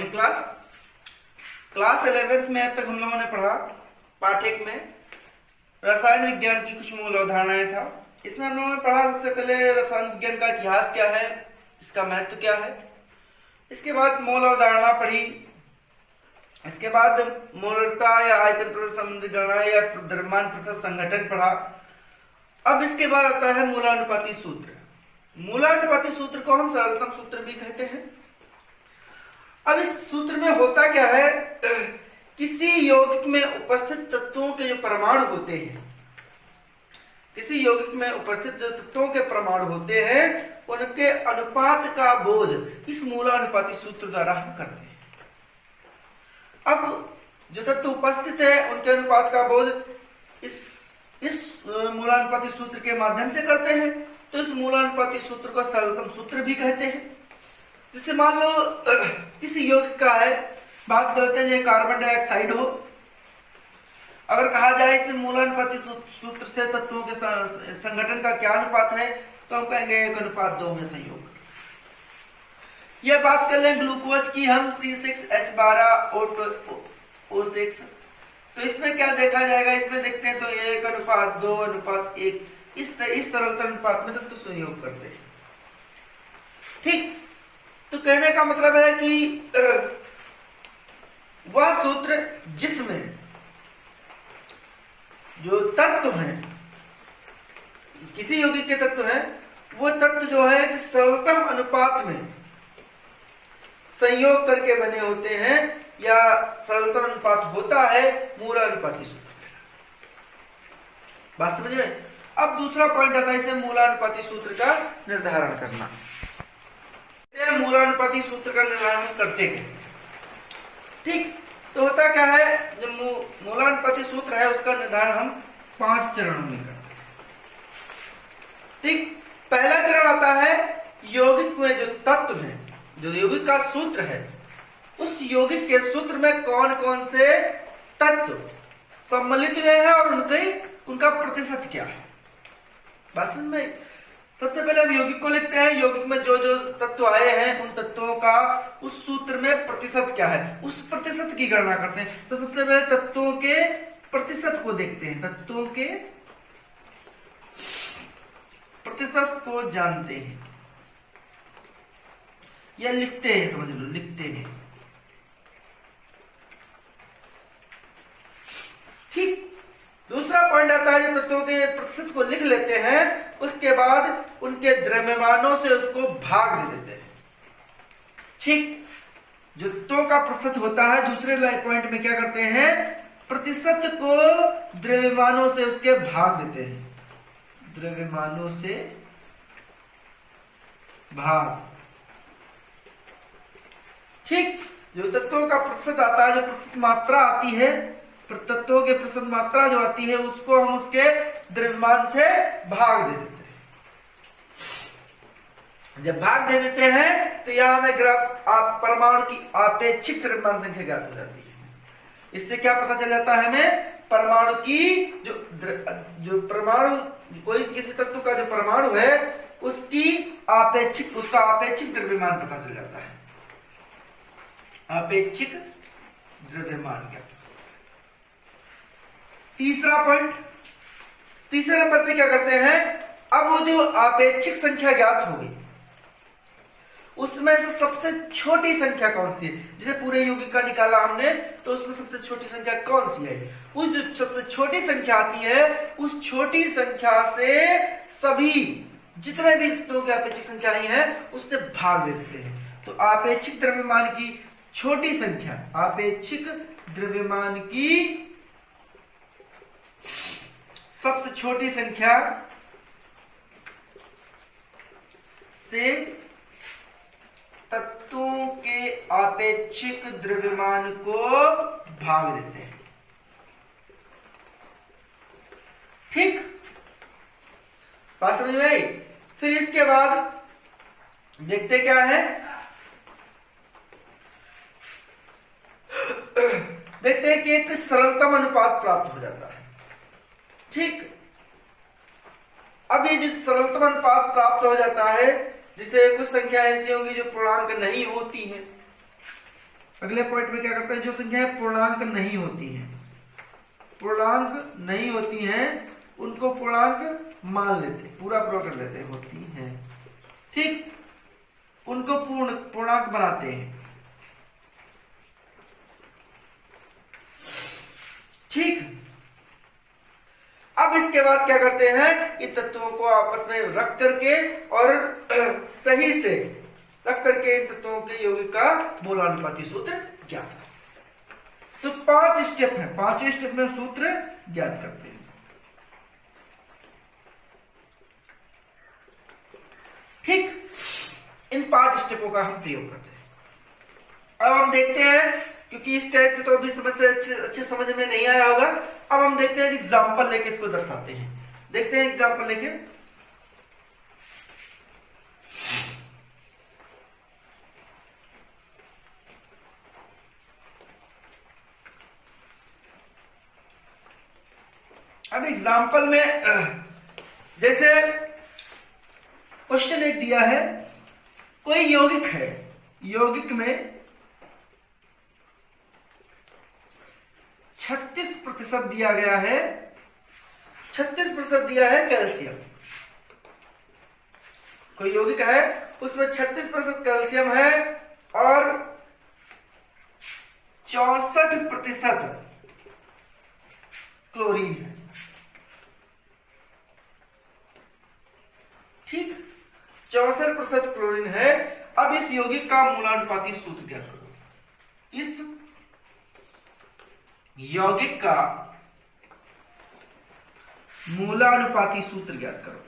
Morning class 11th में अब तक हम लोगों ने पढ़ा पाठ 1 में रसायन विज्ञान की कुछ मूल अवधारणाएं था। इसमें हम लोगों ने पढ़ा सबसे पहले रसायन विज्ञान का इतिहास क्या है, इसका महत्व क्या है। इसके बाद मूल अवधारणा पढ़ी। इसके बाद मोलरता या आयतन प्रतिशत संबंधी गणना या द्रव्यमान प्रतिशत संघटन पढ़ा। अब इसके बाद आता है मूलानुपाती सूत्र। मूलानुपाती सूत्र को हम सरलतम सूत्र भी कहते हैं। अब इस सूत्र में होता क्या है, किसी यौगिक में उपस्थित तत्वों के जो परमाणु होते हैं, किसी यौगिक में उपस्थित जो तत्वों के परमाणु होते हैं उनके अनुपात का बोध इस मूलानुपाती सूत्र द्वारा हम करते हैं। अब जो तत्व उपस्थित है उनके अनुपात का बोध इस मूलानुपाती सूत्र के माध्यम से करते हैं। तो इस मूलानुपाती सूत्र को सरलतम सूत्र भी कहते हैं। जैसे मान लो किसी यौगिक का है, बात करते हैं ये कार्बन डाइऑक्साइड हो, अगर कहा जाए इस मूलानुपाती सूत्र से तत्वों के संगठन का क्या अनुपात है, तो हम कहेंगे 1:2 में संयोग। यह बात कर लें ग्लूकोज की हम C6H12O6, तो इसमें क्या देखा जाएगा, इसमें देखते हैं तो 1:2:1 इस सरलतम अनुपात में तत्व संयोग करते हैं। ठीक, तो कहने का मतलब है कि वह सूत्र जिसमें जो तत्व हैं, किसी यौगिक के तत्व हैं, वो तत्व जो है कि सरलतम अनुपात में संयोग करके बने होते हैं या सरलतम अनुपात होता है, मूलानुपाती सूत्र। बात समझ में? अब दूसरा पॉइंट आता है इसे मूलानुपाती सूत्र का निर्धारण करना। मूलानुपाती सूत्र का निर्धारण करते कैसे? ठीक, तो होता क्या है, जो मूलानुपाती सूत्र है उसका निर्धारण हम 5 चरणों में करते हैं। ठीक, पहला चरण आता है यौगिक में जो तत्व है, जो यौगिक का सूत्र है, उस यौगिक के सूत्र में कौन कौन से तत्व सम्मिलित हुए हैं और उनका प्रतिशत क्या है। बात समझ में? सबसे पहले हम यौगिक को लिखते हैं, यौगिक में जो जो तत्व आए हैं उन तत्वों का उस सूत्र में प्रतिशत क्या है, उस प्रतिशत की गणना करते हैं। तो सबसे पहले तत्वों के प्रतिशत को देखते हैं, तत्वों के प्रतिशत को जानते हैं या लिखते हैं, समझ लो लिखते हैं। ठीक, दूसरा पॉइंट आता है जब तत्वों के प्रतिशत को लिख लेते हैं, उसके बाद उनके द्रव्यमानों से उसको भाग दे देते हैं। ठीक, जो तत्वों का प्रतिशत होता है, दूसरे पॉइंट में क्या करते हैं, प्रतिशत को द्रव्यमानों से उसके भाग देते हैं, द्रव्यमानों से भाग। ठीक, जो तत्वों का प्रतिशत आता है, जो प्रतिशत मात्रा आती है, तत्वों के प्रतिशत मात्रा जो आती है उसको हम उसके द्रव्यमान से भाग दे देते हैं। जब भाग दे देते हैं तो यहां हमें परमाणु की आपेक्षिक द्रव्यमान संख्या ज्ञात हो जाती है। इससे क्या पता चल जाता है हमें, परमाणु की जो परमाणु, कोई किसी तत्व का जो परमाणु है उसका आपेक्षिक द्रव्यमान पता चल जाता है, आपेक्षिक द्रव्यमान क्या। तीसरा पॉइंट, तीसरे नंबर पे क्या करते हैं, अब वो जो आपेक्षिक संख्या ज्ञात होगी उसमें से सबसे छोटी संख्या कौन सी है। जैसे पूरे यौगिक का निकाला हमने, तो उसमें सबसे छोटी संख्या कौन सी है, उस जो सबसे छोटी संख्या आती है उस छोटी संख्या से सभी जितने भी तत्वों की आपेक्षिक संख्या आई है उससे भाग देते हैं। तो आपेक्षिक द्रव्यमान की छोटी संख्या, आपेक्षिक द्रव्यमान की सबसे छोटी संख्या से तत्वों के आपेक्षिक द्रव्यमान को भाग देते हैं। ठीक, बात समझ में आई? फिर इसके बाद देखते क्या है, देखते हैं कि एक सरलतम अनुपात प्राप्त हो जाता है। ठीक, अब ये जो सरलतम अनुपात प्राप्त हो जाता है, जिसे कुछ संख्या ऐसी होंगी जो पूर्णांक नहीं होती हैं, अगले पॉइंट में क्या करते हैं, जो संख्याएं पूर्णांक नहीं होती हैं, पूर्णांक नहीं होती हैं उनको पूर्णांक मान लेते, पूरा कर लेते होती हैं, ठीक, उनको पूर्णांक बनाते हैं, ठीक। अब इसके बाद क्या करते हैं, इन तत्वों को आपस में रख करके और सही से रख करके इन तत्वों के यौगिक का मूलानुपाती सूत्र ज्ञात करते। तो 5 स्टेप है, 5वें स्टेप में सूत्र ज्ञात करते हैं, ठीक। इन 5 स्टेपों का हम प्रयोग करते हैं। अब हम देखते हैं, क्योंकि इस टाइप से तो अभी समस्या अच्छे समझ में नहीं आया होगा, अब हम देखते हैं एग्जाम्पल लेके इसको दर्शाते हैं। देखते हैं एग्जाम्पल लेके। अब एग्जाम्पल में जैसे क्वेश्चन एक दिया है, कोई यौगिक है, यौगिक में 36% दिया गया है, 36% दिया है कैल्शियम। कोई यौगिक है उसमें 36% कैल्शियम है और 64% क्लोरीन है, ठीक, 64% क्लोरीन है। अब इस यौगिक का मूलानुपाती सूत्र ज्ञात करो। इस यौगिक का मूलानुपाती सूत्र ज्ञात करो,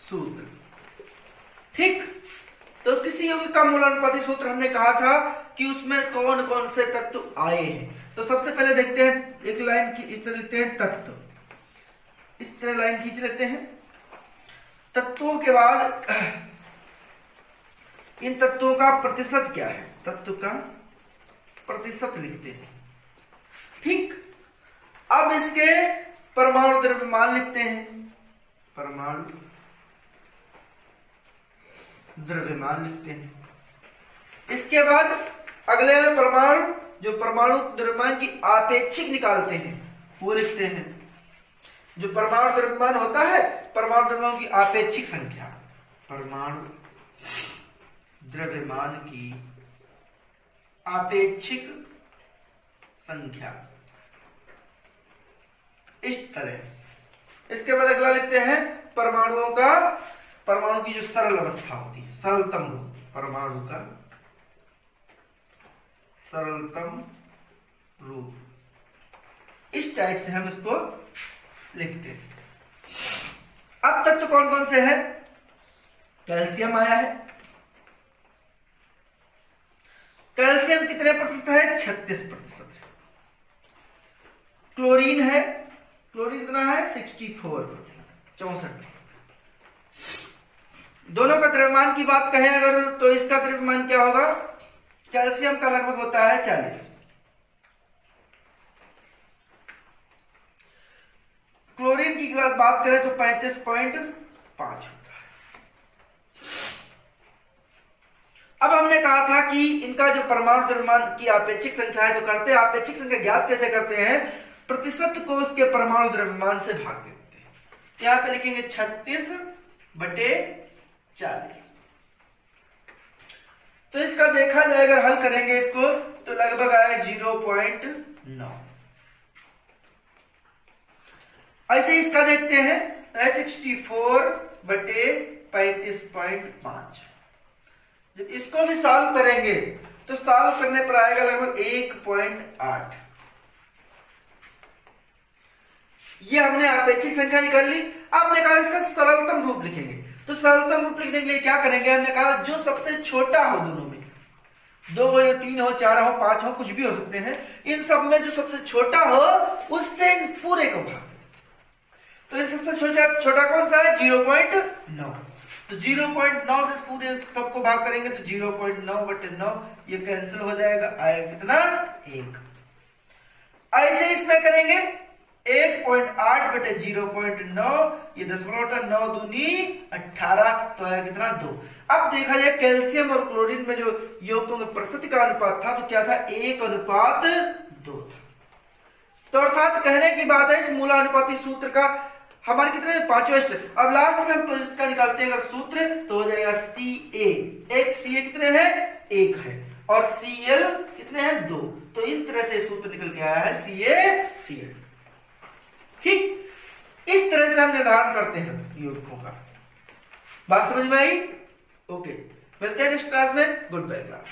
सूत्र, ठीक। तो किसी यौगिक का मूलानुपाती सूत्र हमने कहा था कि उसमें कौन कौन से तत्व आए हैं। तो सबसे पहले देखते हैं, एक लाइन की इस तरह लिखते हैं तत्व, इस तरह लाइन खींच लेते हैं। तत्वों के बाद इन तत्वों का प्रतिशत क्या है, तत्व का प्रतिशत लिखते हैं, ठीक। अब इसके परमाणु द्रव्यमान लिखते हैं, परमाणु द्रव्यमान लिखते हैं। इसके बाद अगले में परमाणु, जो परमाणु द्रव्यमान की आपेक्षिक निकालते हैं वो लिखते हैं। जो परमाणु द्रव्यमान होता है, परमाणु द्रव्यमान की आपेक्षिक संख्या, परमाणु द्रव्यमान की आपेक्षिक संख्या, इस तरह। इसके बाद अगला लिखते हैं परमाणुओं का, परमाणु की जो सरल अवस्था होती है, सरलतम रूप, परमाणु का सरलतम रूप, इस टाइप से हम इसको लिखते हैं। अब तत्व कौन कौन से हैं, कैल्शियम आया है, कैल्शियम कितने प्रतिशत है, 36% है। क्लोरीन है, क्लोरीन कितना है, 64%, 64%। दोनों का द्रव्यमान की बात कहें अगर, तो इसका द्रव्यमान क्या होगा, कैल्शियम का लगभग होता है 40, क्लोरीन की बात करें तो 35.5 होता है। अब हमने कहा था कि इनका जो परमाणु द्रव्यमान की आपेक्षिक संख्या है, तो करते हैं आपेक्षिक संख्या ज्ञात कैसे करते हैं, प्रतिशत को उसके परमाणु द्रव्यमान से भाग देते हैं। यहां पे लिखेंगे 36/40। तो इसका देखा जाए, अगर हल करेंगे इसको तो लगभग आए 0.9। ऐसे इसका देखते हैं 64/35.5। जब इसको भी सॉल्व करेंगे तो सॉल्व करने पर आएगा लगभग 1.8। ये हमने आपेक्षिक संख्या निकाल ली। आपने कहा इसका सरलतम रूप लिखेंगे, तो सरलतम रूप लिखने के लिए क्या करेंगे, हमने कहा जो सबसे छोटा हो, दोनों में 2 हो या 3 हो, 4 हो, 5 हो, कुछ भी हो सकते हैं, इन सब में जो सबसे छोटा हो उससे इन पूरे को भाग। तो इस सबसे छोटा कौन सा है, 0.9। तो 0.9 से पूरे सबको भाग करेंगे तो 0.9/9 ये कैंसिल हो जाएगा, आएगा कितना, 1। ऐसे इसमें करेंगे, 1.8/0.9, ये दशमलव 9 दूनी 18, तो आया कितना 2। अब देखा जाए कैल्शियम और क्लोरीन में जो यौगिकों के प्रतिशत का अनुपात था, तो क्या था 1:2 था। तो अर्थात कहने की बात है इस मूलानुपाती सूत्र का हमारे कितने 5वां स्टेप। अब लास्ट में हम इसका निकालते हैं अगर सूत्र, तो हो जाएगा Ca, एक Ca कितने हैं 1 है, और Cl कितने हैं 2। तो इस तरह से सूत्र निकल के आया है CaCl। ठीक, इस तरह से हम निर्धारण करते हैं यौगिकों का। बात समझ में आई? ओके, मिलते हैं नेक्स्ट क्लास में। Goodbye class.